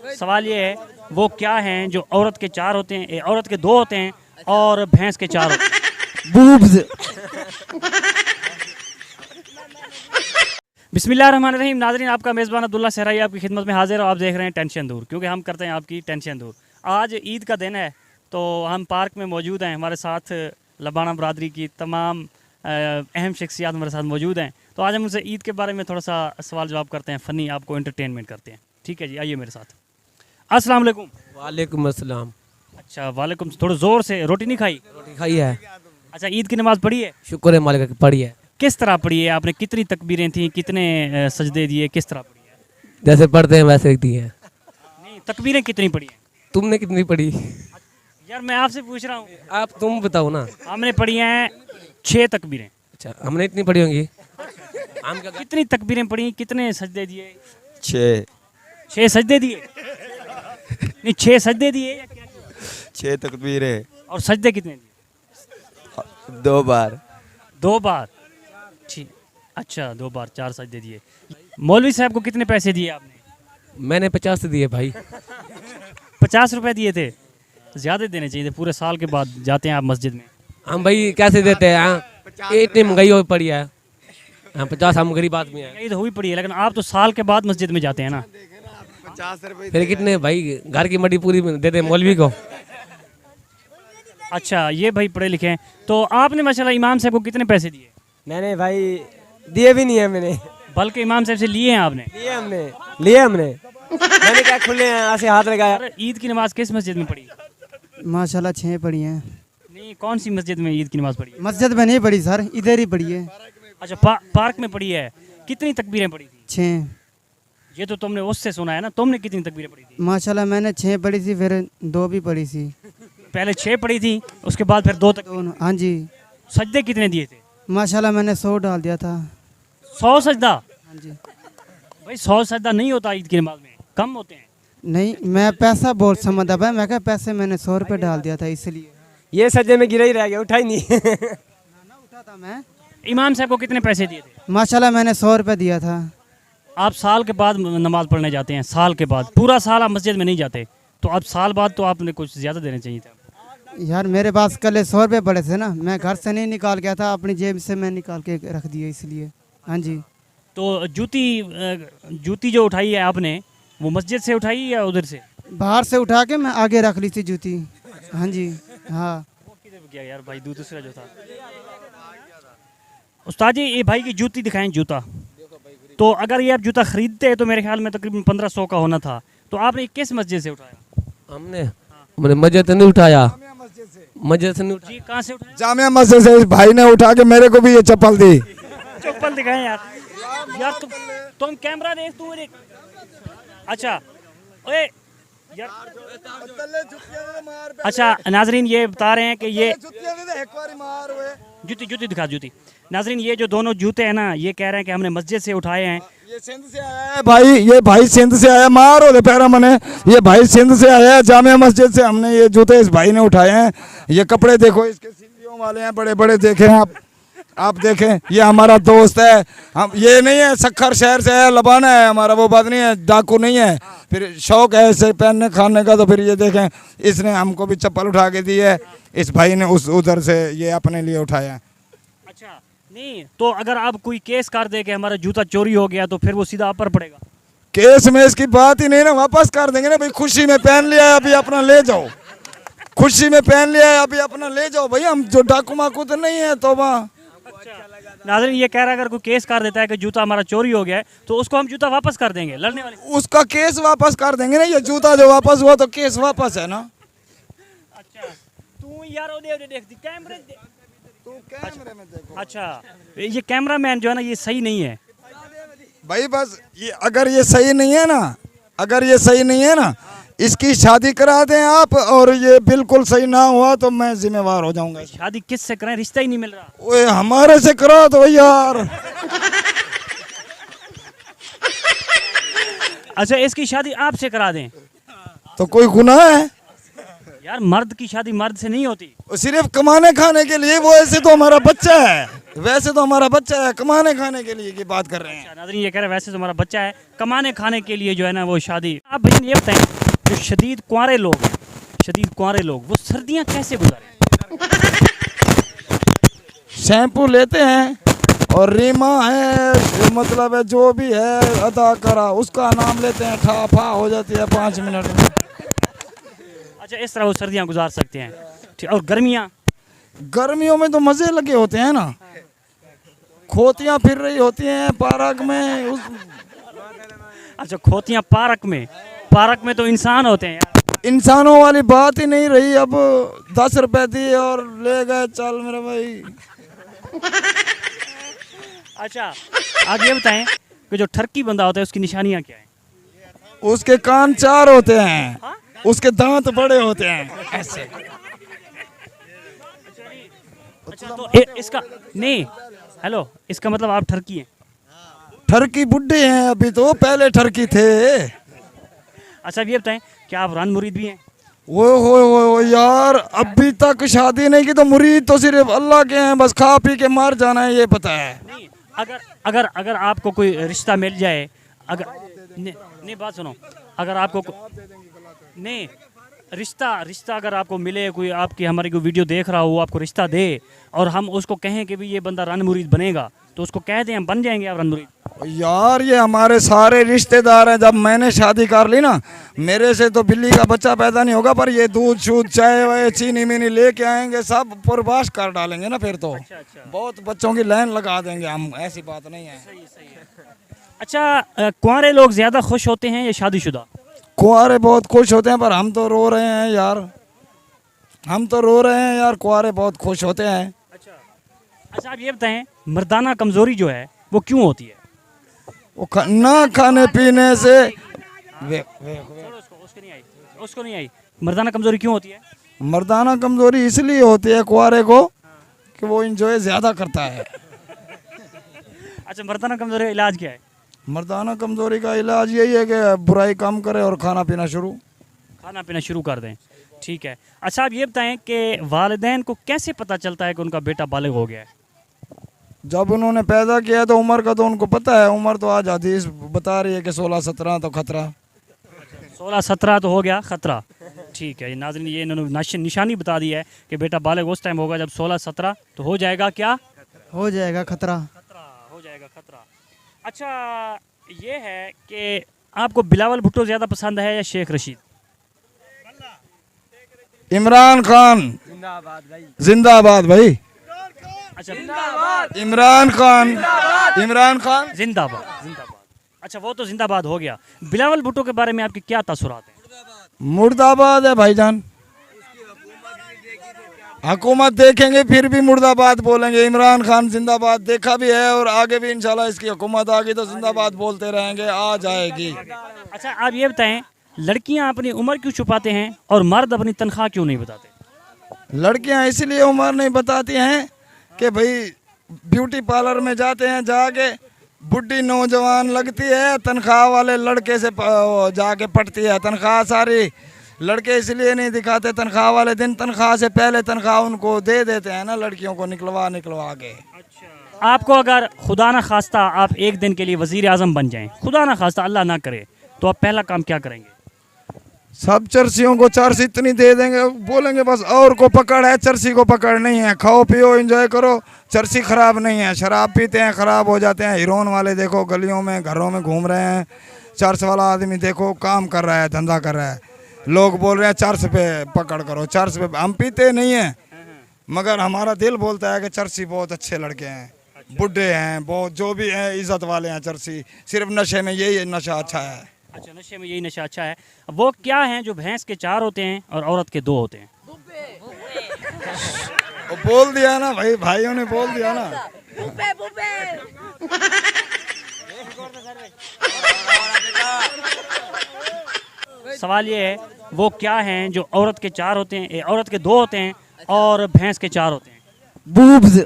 सवाल ये है वो क्या हैं जो औरत के 4 होते हैं, औरत के 2 होते हैं और भैंस के 4 होते हैं? बूब्स। बिस्मिल्लाहिर्रहमानिर्रहीम। नाज़रीन, आपका मेज़बान अब्दुल्ला सहराई आपकी खिदमत में हाजिर और आप देख रहे हैं टेंशन दूर, क्योंकि हम करते हैं आपकी टेंशन दूर। आज ईद का दिन है तो हम पार्क में मौजूद हैं। हमारे साथ लबाना बरादरी की तमाम अहम शख्सियात हमारे साथ मौजूद हैं। तो आज हम उनसे ईद के बारे में थोड़ा सा सवाल जवाब करते हैं, फ़नी आपको एंटरटेनमेंट करते हैं। ठीक है जी, आइए मेरे साथ। अस्सलाम वालेकुम। वालेकुम अस्सलाम। अच्छा, वालेकुम। थोड़ा ज़ोर से। रोटी नहीं खाई? रोटी खाई है। अच्छा, ईद की नमाज़ पढ़ी है? शुक्र है मालिक की पढ़ी है। किस तरह पढ़ी है आपने? कितनी तकबीरें थी, कितने सजदे दिए, किस तरह पढ़ी है? जैसे पढ़ते हैं वैसे दी है। नहीं, तकबीरें कितनी पढ़ी हैं? तुमने कितनी पढ़ी? यार मैं आपसे पूछ रहा हूँ। आप तुम बताओ ना। हमने पढ़ी हैं 6 तकबीरें। अच्छा, हमने इतनी पढ़ी होंगी। हम क्या कितनी तकबीरें पढ़ी, कितने सजदे दिए? 6 सजदे दिए? नहीं, 6 सजदे दिए या क्या किया? 6 तकबीरें और सजदे कितने दिए? 2 बार। 2 बार। ठीक। अच्छा, 2 बार 4 सजदे दिए। मौलवी साहब को कितने पैसे दिए आपने? मैंने 50 दिए भाई। 50 रुपए दिए थे? ज़्यादा देने चाहिए थे। पूरे साल के बाद जाते हैं आप मस्जिद में। हम भाई कैसे देते हैं? हाँ, इतनी महंगाई हो पड़ी है। हाँ, 50 हम गरीब आदमी हैं। यही तो हुई पड़ी है, लेकिन आप तो साल के बाद मस्जिद में जाते हैं ना। 50 रुपए। फिर कितने भाई घर की मड्डी पूरी देते हैं मौलवी को। अच्छा, ये भाई पढ़े लिखे हैं। तो आपने माशाल्लाह इमाम साहब को कितने पैसे दिए? मैंने भाई दिए भी नहीं है। मैंने बल्कि इमाम साहब से लिए हैं आपने? लिए हमने मैंने क्या खुले हैं ऐसे हाथ लगाया। अरे, ईद की नमाज किस मस्जिद में पढ़ी? माशाल्लाह 6 पढ़ी हैं। नहीं, कौन सी मस्जिद में ईद की नमाज पढ़ी? मस्जिद में नहीं पढ़ी सर, इधर ही पढ़ी है। अच्छा, पार्क में पढ़ी है। कितनी तकबीरें पढ़ी थी? 6। ये तो तुमने उससे सुना है ना, तुमने कितनी तकबीरें पढ़ी थी? माशाल्लाह मैंने 6 पढ़ी थी, फिर 2 भी पढ़ी थी। पहले 6 पढ़ी थी, उसके बाद फिर 2 तक। दोनों, हाँ जी। सजदे कितने दिए थे? माशाल्लाह मैंने 100 डाल दिया था। 100 सजदा? हाँ जी। भाई 100 सजदा नहीं होता ईद की नमाज में, कम होते हैं। नहीं, मैं पैसा बहुत समझता भाई, मैं क्या पैसे मैंने 100 रुपये डाल दिया था इसलिए। ये सज्जे में गिरा ही रह गया, उठा ही नहीं। उठा था मैं। इमाम साहब को कितने पैसे दिए थे? माशाल्लाह मैंने 100 रुपये दिया था। आप साल के बाद नमाज पढ़ने जाते हैं, साल के बाद। पूरा साल आप मस्जिद में नहीं जाते, तो अब साल बाद तो आपने कुछ ज़्यादा देने चाहिए था। यार मेरे पास कल 100 रुपये पड़े थे ना, मैं घर से नहीं निकाल गया था, अपनी जेब से मैं निकाल के रख दिए इसलिए। हाँ जी। तो जूती जो उठाई है आपने, वो मस्जिद से उठाई या उधर से? बाहर से उठा के मैं आगे रख ली थी जूती। हाँ जी। हाँ। वो किधर गया यार भाई, दूसरा जो था? उस्ताद जी, ये भाई की जूती दिखाएं, जूता। तो अगर ये आप जूता खरीदते हैं तो मेरे ख्याल में तकरीबन 1500 का होना था। तो आपने किस मस्जिद से उठाया? हमने मस्जिद से नहीं उठाया। मस्जिद से नहीं उठाया। जी, कहाँ से उठाया? जामिया मस्जिद से इस भाई ने उठा के मेरे को भी ये चप्पल दी। चप्पल दिखाएं यार। यार तुम कैमरा देख, तू देख। अच्छा, ओए यार। अच्छा नाजरीन, ये बता रहे हैं कि ये जूती दिखा, जूती। नाजरीन, ये जो दोनों जूते हैं ना, ये कह रहे हैं कि हमने मस्जिद से उठाए हैं। ये सिंध से आया है भाई, ये भाई सिंध से आया। मारो दे पैरा मने। ये भाई सिंध से आया है, जामिया मस्जिद से हमने ये जूते इस भाई ने उठाए हैं। ये कपड़े देखो, इसके सीलियों वाले हैं, बड़े बड़े। देखें आप देखें, ये हमारा दोस्त है। हम ये नहीं है सखर शहर से है, लबाना है हमारा, वो बात नहीं है, डाकू नहीं है। फिर शौक है इसे पहनने खाने का। तो फिर ये देखें, इसने हमको भी चप्पल उठा के दी है। इस भाई ने उधर से ये अपने लिए उठाया है। अच्छा, नहीं तो अगर आप कोई केस कर दे कि हमारा जूता चोरी हो गया, तो फिर वो सीधा आप पर पड़ेगा? केस में इसकी बात ही नहीं ना, वापस कर देंगे ना भाई। खुशी में पहन लिया है, अभी अपना ले जाओ। खुशी में पहन लिया है, अभी अपना ले जाओ भाई। हम जो डाकू माकू तो नहीं है। तो नाज़रीन, ये कह रहा है अगर कोई केस कर देता है कि जूता हमारा चोरी हो गया है, तो उसको हम जूता वापस कर देंगे। लड़ने वाले उसका केस वापस कर देंगे ना। ये जूता जो वापस हुआ तो केस वापस है ना। अच्छा, तू यार देख कैमरे में देखो। अच्छा, ये कैमरा मैन जो है ना, ये सही नहीं है भाई। बस ये अगर ये सही नहीं है ना, अगर ये सही नहीं है ना, इसकी शादी करा दें आप। और ये बिल्कुल सही ना हुआ तो मैं जिम्मेवार हो जाऊंगा। शादी किस से करें? रिश्ता ही नहीं मिल रहा। ओए हमारे से करा दो यार। अच्छा, इसकी शादी आपसे करा दें तो कोई गुनाह है? यार मर्द की शादी मर्द से नहीं होती। सिर्फ कमाने खाने के लिए, वो ऐसे तो हमारा बच्चा है, वैसे तो हमारा बच्चा है, कमाने खाने के लिए की बात कर रहे हैं। नाज़रीन ये कह रहे हैं वैसे तो हमारा बच्चा है, कमाने खाने के लिए जो है ना वो शादी। आप भैया ये बताएं, जो शदीद कुंवारे लोग हैं, शदीद कुंवारे लोग, वो सर्दियाँ कैसे गुजारें? शैम्पू लेते हैं और रीमा है, मतलब है जो भी है अदा करा, उसका नाम लेते हैं, ठा हो जाती है 5 मिनट में। अच्छा, इस तरह वो सर्दियाँ गुजार सकते हैं। ठीक, और गर्मियाँ? गर्मियों में तो मजे लगे होते हैं ना, खोतियाँ फिर रही होती हैं पार्क में अच्छा, खोतियाँ पार्क में तो इंसान होते हैं यार। इंसानों वाली बात ही नहीं रही। अब 10 रुपए दिए और ले गए, चल मेरे भाई। अच्छा, आप ये बताएं कि जो ठरकी बंदा होता है उसकी निशानियाँ क्या हैं? उसके कान 4 होते हैं, उसके दांत बड़े होते हैं ऐसे। अच्छा, तो इसका नहीं, हेलो, इसका मतलब आप ठरकी हैं? ठरकी बुड्ढे हैं अभी, तो पहले ठरकी थे। अच्छा, अब ये बताएं क्या आप रन मुरीद भी हैं? वो यार, अभी तक शादी नहीं की तो मुरीद तो सिर्फ अल्लाह के हैं, बस खा पी के मार जाना है, ये पता है। नहीं, अगर आपको कोई रिश्ता मिल जाए, अगर नहीं बात सुनो, अगर आपको नहीं रिश्ता अगर आपको मिले, कोई आपकी हमारी कोई वीडियो देख रहा हो, वो आपको रिश्ता दे और हम उसको कहें कि भी ये बंदा रन मुरीद बनेगा, तो उसको कह दें हम बन जाएंगे आप रन मुरीद? यार ये हमारे सारे रिश्तेदार हैं, जब मैंने शादी कर ली ना, मेरे से तो बिल्ली का बच्चा पैदा नहीं होगा, पर ये दूध शूध चाय वाय चीनी मीनी लेके आएंगे, सब पुरबाश कर डालेंगे ना फिर तो। अच्छा। बहुत बच्चों की लाइन लगा देंगे हम, ऐसी बात नहीं है। अच्छा, कुंवारे लोग ज्यादा खुश होते हैं या शादीशुदा? कुंवारे बहुत खुश होते हैं, पर हम तो रो रहे हैं यार, हम तो रो रहे हैं यार, कुंवारे बहुत खुश होते हैं। अच्छा, आप ये बताएं मर्दाना कमजोरी जो है वो क्यों होती है? वो ना खाने पीने से उसको नहीं आई। मर्दाना कमजोरी क्यों होती है? मर्दाना कमजोरी इसलिए होती है कुंवारे को कि वो इंजॉय ज्यादा करता है। अच्छा, मर्दाना कमजोरी का इलाज क्या है? मर्दाना कमजोरी का इलाज यही है कि बुराई कम करे और खाना पीना शुरू कर दें। ठीक है। अच्छा, आप ये बताएं कि वालिदैन को कैसे पता चलता है कि उनका बेटा बालिग हो गया है? जब उन्होंने पैदा किया तो उम्र का तो उनको पता है, उम्र तो आज हदीस बता रही है कि 16-17 तो खतरा। 16-17 तो हो गया खतरा। ठीक है, नाज़रीन ये इन्होंने निशानी बता दी है कि बेटा बालिग उस टाइम होगा जब 16-17 तो हो जाएगा क्या? हो जाएगा खतरा। हो जाएगा खतरा। अच्छा, ये है कि आपको बिलावल भुट्टो ज़्यादा पसंद है या शेख रशीद? इमरान खान जिंदाबाद भाई। अच्छा, इमरान खान जिंदाबाद। अच्छा, वो तो जिंदाबाद हो गया। बिलावल भुट्टो के बारे में आपके क्या तासुरात हैं? मुर्दाबाद है भाईजान। हुकूमत देखेंगे फिर भी मुर्दाबाद बोलेंगे। इमरान खान जिंदाबाद देखा भी है और आगे भी इंशाल्लाह इसकी हुकूमत आ गई तो जिंदाबाद बोलते रहेंगे, आ जाएगी। अच्छा, आप ये बताएं लड़कियां अपनी उम्र क्यों छुपाते हैं और मर्द अपनी तनख्वाह क्यों नहीं बताते? लड़कियां इसलिए उम्र नहीं बताती हैं कि भाई ब्यूटी पार्लर में जाते हैं, जाके बुढ़ी नौजवान लगती है, तनख्वाह वाले लड़के से जाके पटती है। तनख्वाह सारी लड़के इसलिए नहीं दिखाते, तनख्वाह वाले दिन तनख्वाह से पहले तनख्वाह उनको दे देते हैं ना लड़कियों को निकलवा के। आपको अगर खुदा ना खास्ता आप एक दिन के लिए वजीर आजम बन जाएं, खुदा ना खास्ता अल्लाह ना करे, तो आप पहला काम क्या करेंगे? सब चर्सियों को चर्स इतनी दे देंगे, बोलेंगे बस और को पकड़ है, चर्सी को पकड़ नहीं है। खाओ पियो एंजॉय करो, चर्सी खराब नहीं है। शराब पीते हैं खराब हो जाते हैं। हीरोइन वाले देखो गलियों में घरों में घूम रहे हैं, चर्स वाला आदमी देखो काम कर रहा है, धंधा कर रहा है, लोग बोल रहे हैं चर्च पे पकड़ करो, चर्च पे। हम पीते नहीं हैं, मगर हमारा दिल बोलता है कि चर्सी बहुत अच्छे लड़के हैं, बुढ़े हैं, बहुत जो भी हैं इज्जत वाले हैं चर्सी। सिर्फ नशे में यही नशा अच्छा है। अच्छा, नशे में यही नशा अच्छा है। वो क्या हैं जो भैंस के 4 होते हैं और औरत के 2 होते हैं? वो बोल दिया ना भाई, भाइयों ने बोल दिया ना। सवाल ये है वो क्या हैं जो औरत के 4 होते हैं, औरत के 2 होते हैं और भैंस के 4 होते हैं? बूब्स।